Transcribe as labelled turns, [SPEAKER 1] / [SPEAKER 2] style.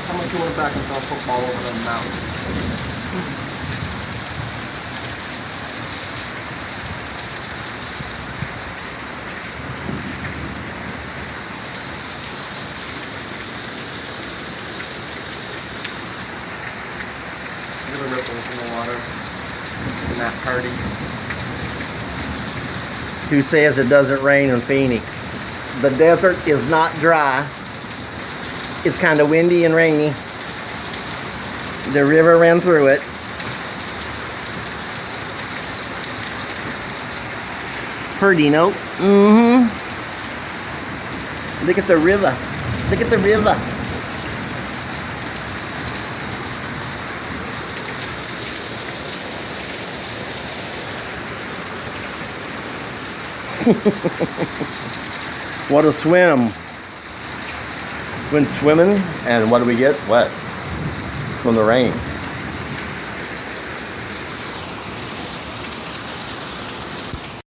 [SPEAKER 1] How much you want to back and throw football over the mountain? Look at the ripples in the water in that party.
[SPEAKER 2] Who says it doesn't rain in Phoenix? The desert is not dry. It's kind of windy and rainy. The river ran through it. Pretty, no? Mm-hmm. Look at the river. Look at the river. What a swim. Went swimming, and what do we get? Wet from the rain.